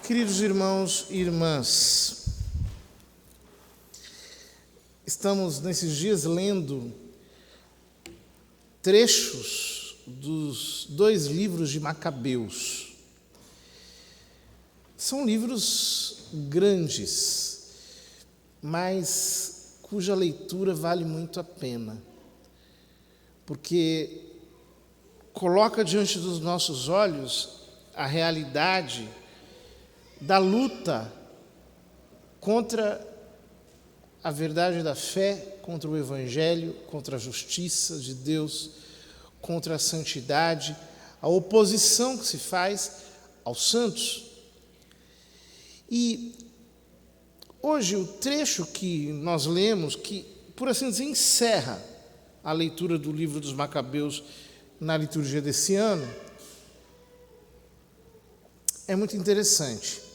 Queridos irmãos e irmãs, estamos nesses dias lendo trechos dos 2 livros de Macabeus. São livros grandes, mas cuja leitura vale muito a pena, porque coloca diante dos nossos olhos a realidade da luta contra a verdade da fé, contra o Evangelho, contra a justiça de Deus, contra a santidade, a oposição que se faz aos santos. E hoje o trecho que nós lemos, que, por assim dizer, encerra a leitura do livro dos Macabeus na liturgia desse ano, é muito interessante,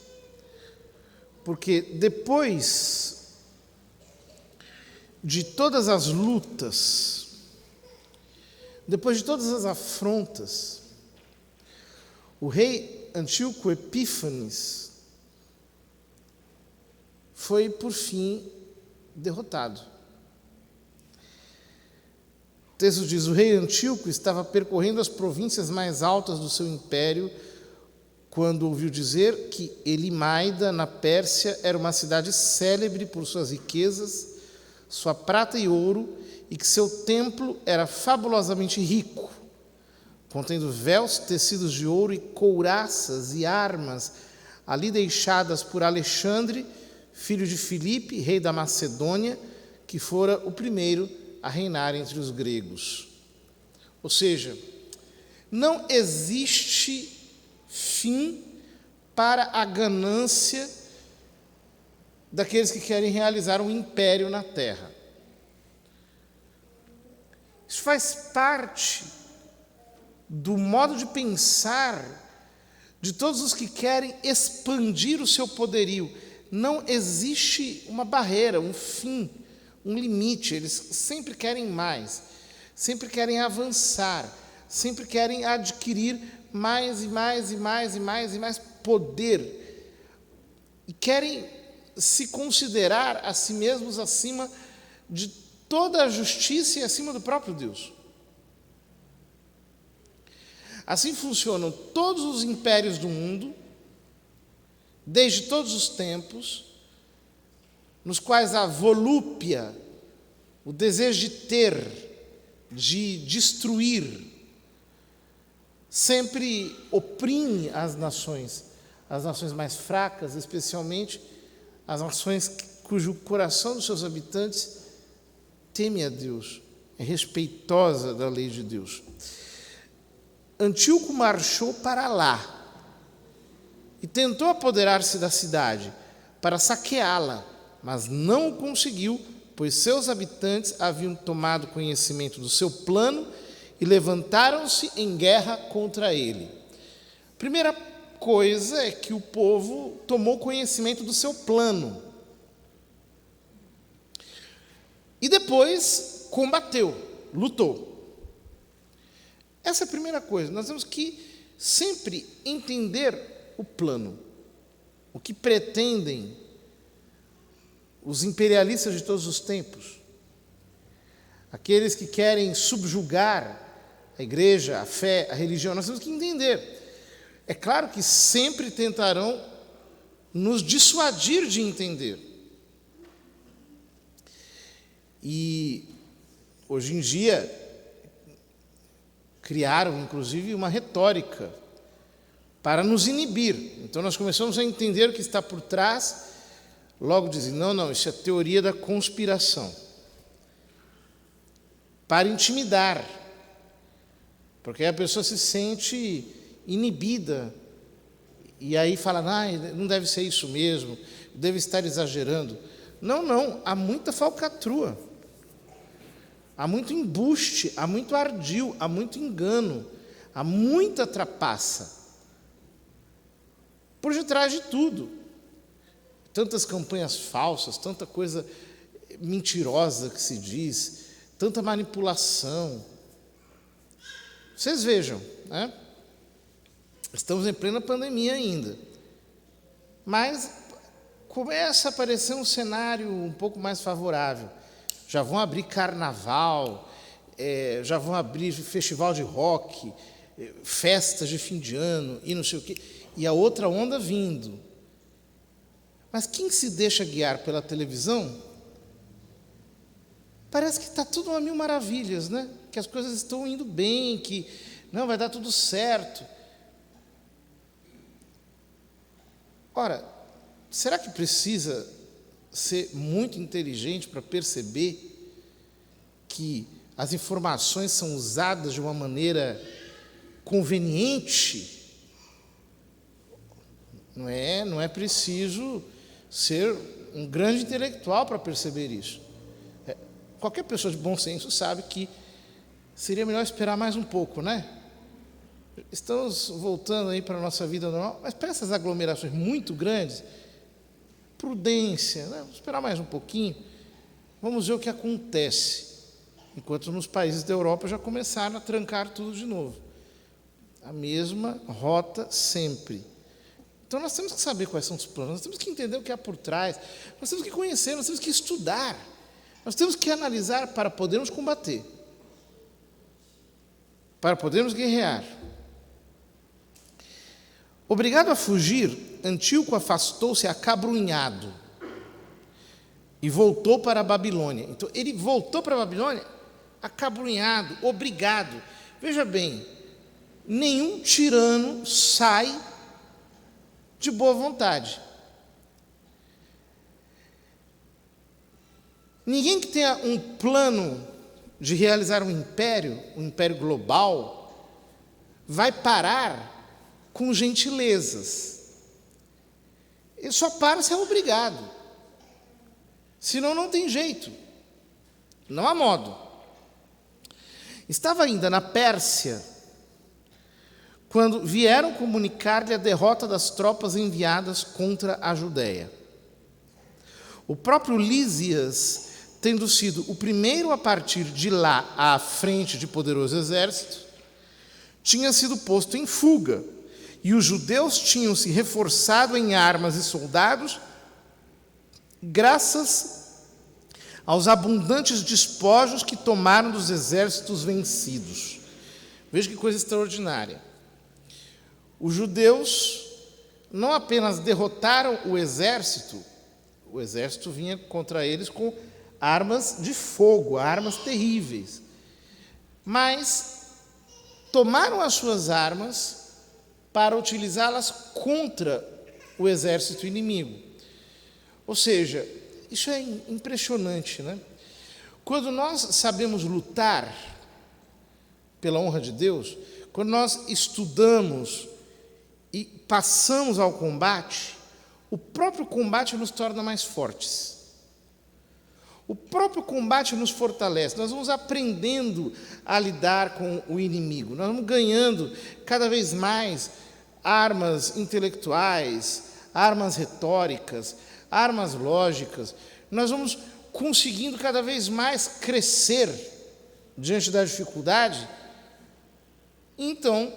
porque depois de todas as lutas, depois de todas as afrontas, o rei Antíoco Epífanes foi, por fim, derrotado. O texto diz: o rei Antíoco estava percorrendo as províncias mais altas do seu império quando ouviu dizer que Elimaida, na Pérsia, era uma cidade célebre por suas riquezas, sua prata e ouro, e que seu templo era fabulosamente rico, contendo véus tecidos de ouro e couraças e armas ali deixadas por Alexandre, filho de Filipe, rei da Macedônia, que fora o primeiro a reinar entre os gregos. Ou seja, não existe fim para a ganância daqueles que querem realizar um império na terra. Isso faz parte do modo de pensar de todos os que querem expandir o seu poderio. Não existe uma barreira, um fim, um limite. Eles sempre querem mais, sempre querem avançar, sempre querem adquirir mais e mais e mais e mais e mais poder, e querem se considerar a si mesmos acima de toda a justiça e acima do próprio Deus. Assim funcionam todos os impérios do mundo, desde todos os tempos, nos quais a volúpia, o desejo de ter, de destruir, sempre oprime as nações mais fracas, especialmente as nações cujo coração dos seus habitantes teme a Deus, é respeitosa da lei de Deus. Antíoco marchou para lá e tentou apoderar-se da cidade para saqueá-la, mas não o conseguiu, pois seus habitantes haviam tomado conhecimento do seu plano e levantaram-se em guerra contra ele. Primeira coisa é que o povo tomou conhecimento do seu plano. E depois combateu, lutou. Essa é a primeira coisa. Nós temos que sempre entender o plano. O que pretendem os imperialistas de todos os tempos. Aqueles que querem subjugar a igreja, a fé, a religião, nós temos que entender. É claro que sempre tentarão nos dissuadir de entender. E hoje em dia criaram, inclusive, uma retórica para nos inibir. Então nós começamos a entender o que está por trás, logo dizem, não, isso é teoria da conspiração. Para intimidar, porque aí a pessoa se sente inibida, e aí fala, não deve ser isso mesmo, deve estar exagerando. Não, há muita falcatrua, há muito embuste, há muito ardil, há muito engano, há muita trapaça por detrás de tudo. Tantas campanhas falsas, tanta coisa mentirosa que se diz, tanta manipulação. Vocês vejam, né? Estamos em plena pandemia ainda. Mas começa a aparecer um cenário um pouco mais favorável. Já vão abrir carnaval, já vão abrir festival de rock, festas de fim de ano e não sei o quê, e a outra onda vindo. Mas quem se deixa guiar pela televisão, parece que está tudo a mil maravilhas, né? Que as coisas estão indo bem, que não vai dar tudo certo. Ora, será que precisa ser muito inteligente para perceber que as informações são usadas de uma maneira conveniente? Não é preciso ser um grande intelectual para perceber isso. Qualquer pessoa de bom senso sabe que seria melhor esperar mais um pouco, né? Estamos voltando aí para a nossa vida normal, mas para essas aglomerações muito grandes, prudência, né? Vamos esperar mais um pouquinho, vamos ver o que acontece. Enquanto nos países da Europa já começaram a trancar tudo de novo. A mesma rota sempre. Então nós temos que saber quais são os planos, nós temos que entender o que há por trás, nós temos que conhecer, nós temos que estudar, nós temos que analisar para podermos combater, para podermos guerrear. Obrigado a fugir, Antíoco afastou-se acabrunhado e voltou para a Babilônia. Então, ele voltou para a Babilônia acabrunhado, obrigado. Veja bem, nenhum tirano sai de boa vontade. Ninguém que tenha um plano de realizar um império global, vai parar com gentilezas. Ele só para se é obrigado. Senão não tem jeito. Não há modo. Estava ainda na Pérsia, quando vieram comunicar-lhe a derrota das tropas enviadas contra a Judéia. O próprio Lísias, tendo sido o primeiro a partir de lá à frente de poderoso exército, tinha sido posto em fuga, e os judeus tinham se reforçado em armas e soldados, graças aos abundantes despojos que tomaram dos exércitos vencidos. Veja que coisa extraordinária. Os judeus não apenas derrotaram o exército vinha contra eles com armas de fogo, armas terríveis, mas tomaram as suas armas para utilizá-las contra o exército inimigo. Ou seja, isso é impressionante, né? Quando nós sabemos lutar pela honra de Deus, quando nós estudamos e passamos ao combate, o próprio combate nos torna mais fortes. O próprio combate nos fortalece, nós vamos aprendendo a lidar com o inimigo, nós vamos ganhando cada vez mais armas intelectuais, armas retóricas, armas lógicas, nós vamos conseguindo cada vez mais crescer diante da dificuldade. Então,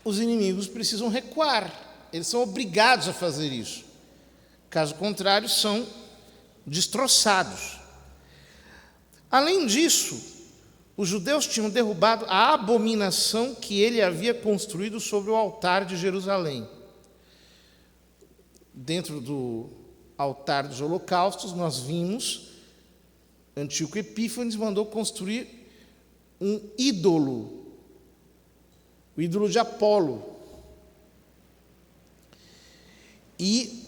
os inimigos precisam recuar, eles são obrigados a fazer isso, caso contrário, são destroçados. Além disso, os judeus tinham derrubado a abominação que ele havia construído sobre o altar de Jerusalém. Dentro do altar dos holocaustos, nós vimos, Antíoco Epífanes mandou construir um ídolo, o ídolo de Apolo. E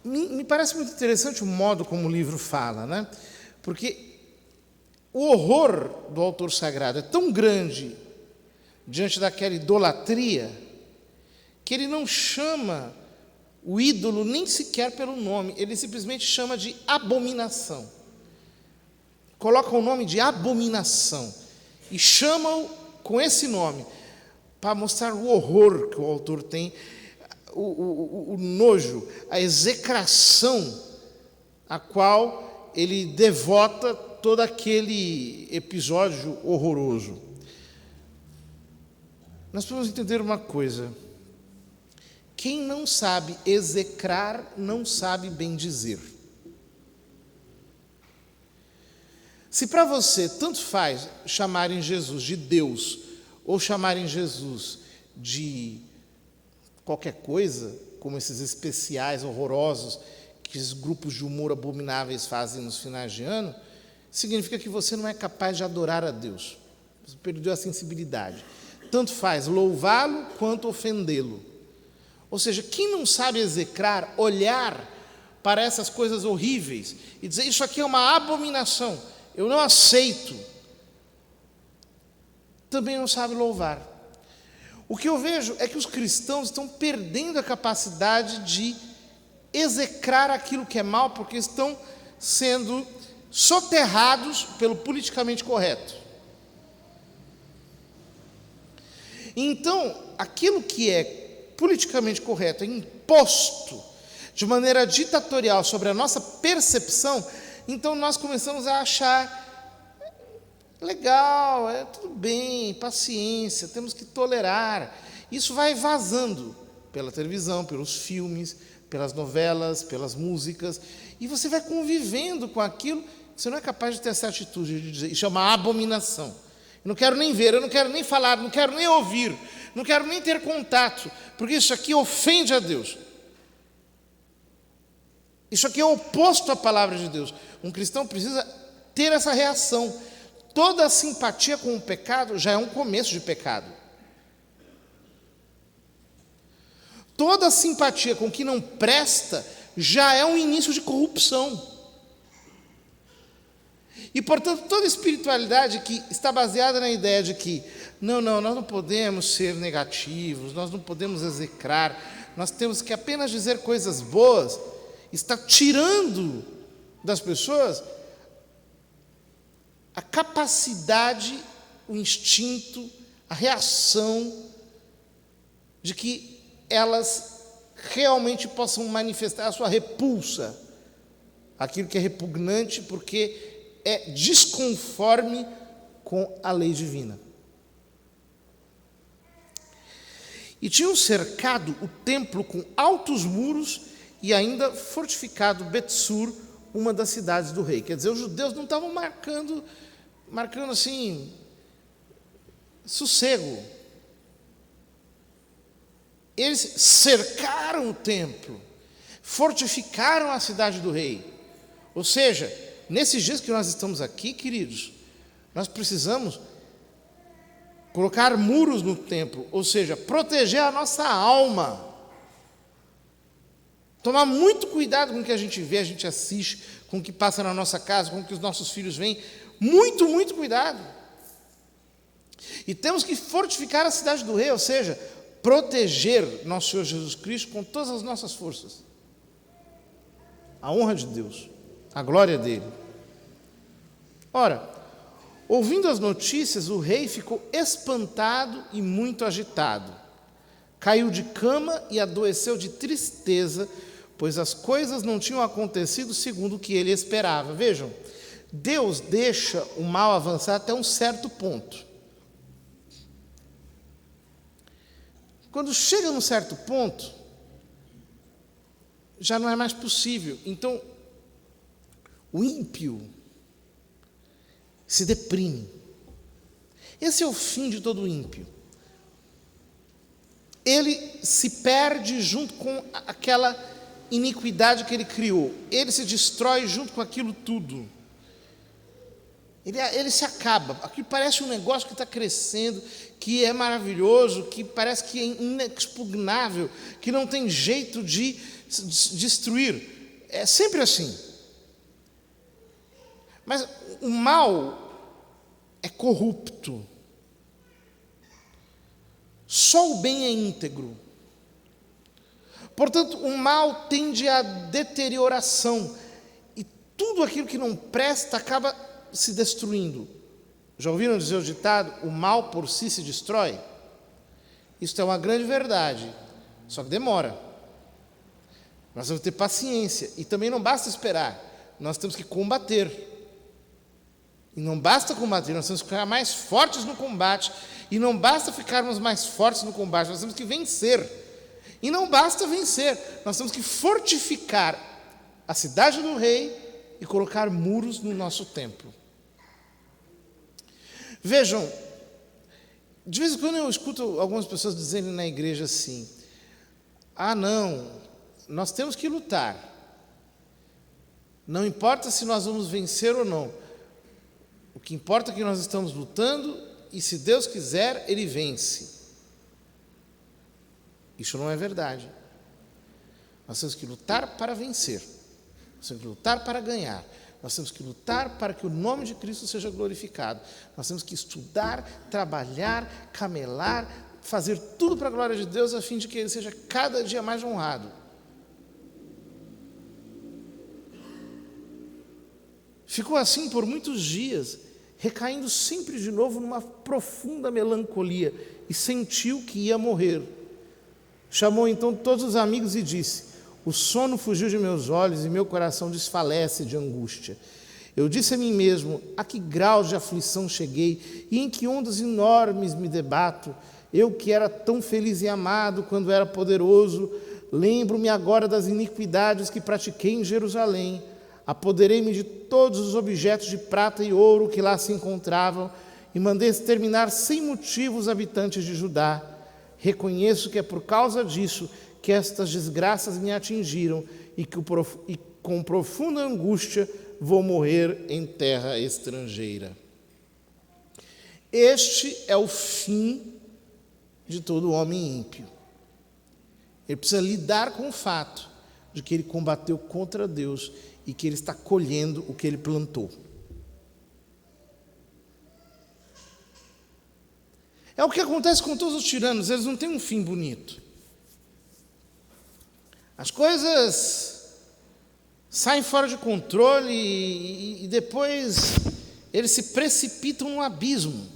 me parece muito interessante o modo como o livro fala, né? Porque o horror do autor sagrado é tão grande diante daquela idolatria que ele não chama o ídolo nem sequer pelo nome, ele simplesmente chama de abominação. Coloca o nome de abominação e chama-o com esse nome para mostrar o horror que o autor tem, o nojo, a execração a qual ele devota todo aquele episódio horroroso. Nós podemos entender uma coisa, quem não sabe execrar, não sabe bendizer. Se para você tanto faz chamarem Jesus de Deus ou chamarem Jesus de qualquer coisa, como esses especiais horrorosos que esses grupos de humor abomináveis fazem nos finais de ano, significa que você não é capaz de adorar a Deus. Você perdeu a sensibilidade. Tanto faz louvá-lo quanto ofendê-lo. Ou seja, quem não sabe execrar, olhar para essas coisas horríveis e dizer, isso aqui é uma abominação, eu não aceito, também não sabe louvar. O que eu vejo é que os cristãos estão perdendo a capacidade de execrar aquilo que é mal, porque estão sendo soterrados pelo politicamente correto. Então, aquilo que é politicamente correto é imposto de maneira ditatorial sobre a nossa percepção, então nós começamos a achar legal, tudo bem, paciência, temos que tolerar. Isso vai vazando pela televisão, pelos filmes, pelas novelas, pelas músicas, e você vai convivendo com aquilo, você não é capaz de ter essa atitude de dizer, isso é uma abominação. Eu não quero nem ver, eu não quero nem falar, não quero nem ouvir, não quero nem ter contato, porque isso aqui ofende a Deus. Isso aqui é oposto à palavra de Deus. Um cristão precisa ter essa reação. Toda a simpatia com o pecado já é um começo de pecado. Toda a simpatia com o que não presta já é um início de corrupção. E, portanto, toda espiritualidade que está baseada na ideia de que nós não podemos ser negativos, nós não podemos execrar, nós temos que apenas dizer coisas boas, está tirando das pessoas a capacidade, o instinto, a reação de que elas realmente possam manifestar a sua repulsa, aquilo que é repugnante, porque é desconforme com a lei divina. E tinham cercado o templo com altos muros e ainda fortificado Betsur, uma das cidades do rei. Quer dizer, os judeus não estavam marcando assim, sossego. Eles cercaram o templo, fortificaram a cidade do rei. Ou seja, nesses dias que nós estamos aqui, queridos, nós precisamos colocar muros no templo, ou seja, proteger a nossa alma. Tomar muito cuidado com o que a gente vê, a gente assiste, com o que passa na nossa casa, com o que os nossos filhos veem. Muito, muito cuidado. E temos que fortificar a cidade do rei, ou seja, proteger nosso Senhor Jesus Cristo com todas as nossas forças. A honra de Deus, a glória dele. Ora, ouvindo as notícias, o rei ficou espantado e muito agitado. Caiu de cama e adoeceu de tristeza, pois as coisas não tinham acontecido segundo o que ele esperava. Vejam, Deus deixa o mal avançar até um certo ponto. Quando chega num certo ponto, já não é mais possível. Então, o ímpio se deprime. Esse é o fim de todo ímpio. Ele se perde junto com aquela iniquidade que ele criou. Ele se destrói junto com aquilo tudo. Ele se acaba. Aquilo parece um negócio que está crescendo, que é maravilhoso, que parece que é inexpugnável, que não tem jeito de destruir. É sempre assim. Mas o mal é corrupto. Só o bem é íntegro. Portanto, o mal tende à deterioração. E tudo aquilo que não presta acaba se destruindo. Já ouviram dizer o ditado? O mal por si se destrói? Isso é uma grande verdade. Só que demora. Nós vamos ter paciência. E também não basta esperar. Nós temos que combater. E não basta combater, nós temos que ficar mais fortes no combate. E não basta ficarmos mais fortes no combate, nós temos que vencer. E não basta vencer, nós temos que fortificar a cidade do rei e colocar muros no nosso templo. Vejam, de vez em quando eu escuto algumas pessoas dizendo na igreja assim: ah, não, nós temos que lutar. Não importa se nós vamos vencer ou não. O que importa é que nós estamos lutando e, se Deus quiser, Ele vence. Isso não é verdade. Nós temos que lutar para vencer. Nós temos que lutar para ganhar. Nós temos que lutar para que o nome de Cristo seja glorificado. Nós temos que estudar, trabalhar, camelar, fazer tudo para a glória de Deus, a fim de que Ele seja cada dia mais honrado. Ficou assim por muitos dias, recaindo sempre de novo numa profunda melancolia, e sentiu que ia morrer. Chamou então todos os amigos e disse: o sono fugiu de meus olhos e meu coração desfalece de angústia. Eu disse a mim mesmo: a que grau de aflição cheguei e em que ondas enormes me debato? Eu que era tão feliz e amado quando era poderoso, lembro-me agora das iniquidades que pratiquei em Jerusalém. Apoderei-me de todos os objetos de prata e ouro que lá se encontravam e mandei exterminar sem motivo os habitantes de Judá. Reconheço que é por causa disso que estas desgraças me atingiram e com profunda angústia vou morrer em terra estrangeira. Este é o fim de todo homem ímpio. Ele precisa lidar com o fato de que ele combateu contra Deus e que ele está colhendo o que ele plantou. É o que acontece com todos os tiranos, eles não têm um fim bonito. As coisas saem fora de controle e depois eles se precipitam no abismo.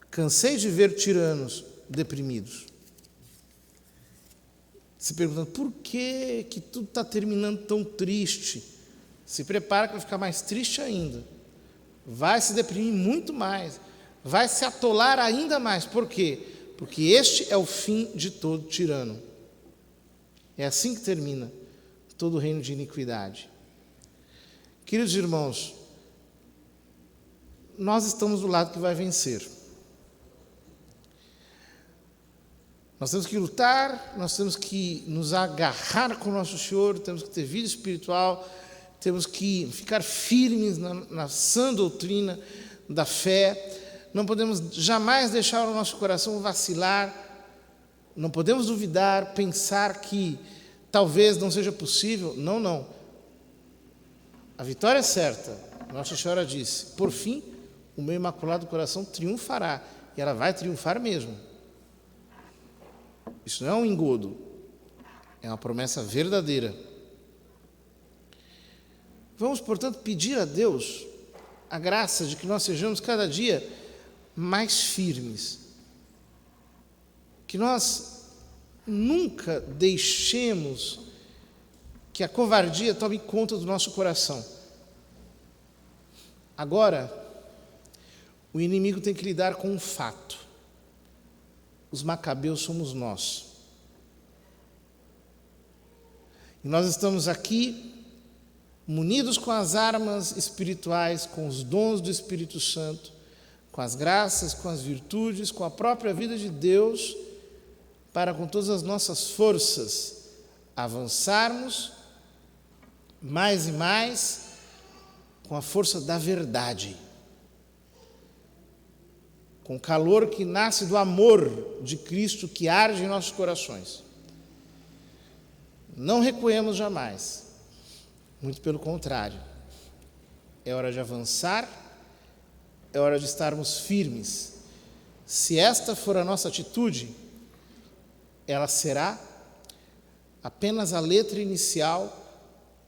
Cansei de ver tiranos deprimidos, se perguntando por que tudo está terminando tão triste. Se prepara que vai ficar mais triste ainda. Vai se deprimir muito mais. Vai se atolar ainda mais. Por quê? Porque este é o fim de todo tirano. É assim que termina todo o reino de iniquidade. Queridos irmãos, nós estamos do lado que vai vencer. Nós temos que lutar, nós temos que nos agarrar com o nosso Senhor, temos que ter vida espiritual, temos que ficar firmes na sã doutrina da fé. Não podemos jamais deixar o nosso coração vacilar, não podemos duvidar, pensar que talvez não seja possível. Não, não. A vitória é certa. Nossa Senhora disse: por fim, o meu imaculado coração triunfará. E ela vai triunfar mesmo. Isso não é um engodo, é uma promessa verdadeira. Vamos, portanto, pedir a Deus a graça de que nós sejamos cada dia mais firmes, que nós nunca deixemos que a covardia tome conta do nosso coração. Agora, o inimigo tem que lidar com um fato: os macabeus somos nós. E nós estamos aqui munidos com as armas espirituais, com os dons do Espírito Santo, com as graças, com as virtudes, com a própria vida de Deus, para com todas as nossas forças avançarmos mais e mais com a força da verdade, com o calor que nasce do amor de Cristo que arde em nossos corações. Não recuemos jamais, muito pelo contrário. É hora de avançar, é hora de estarmos firmes. Se esta for a nossa atitude, ela será apenas a letra inicial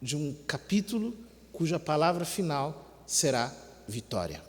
de um capítulo cuja palavra final será vitória.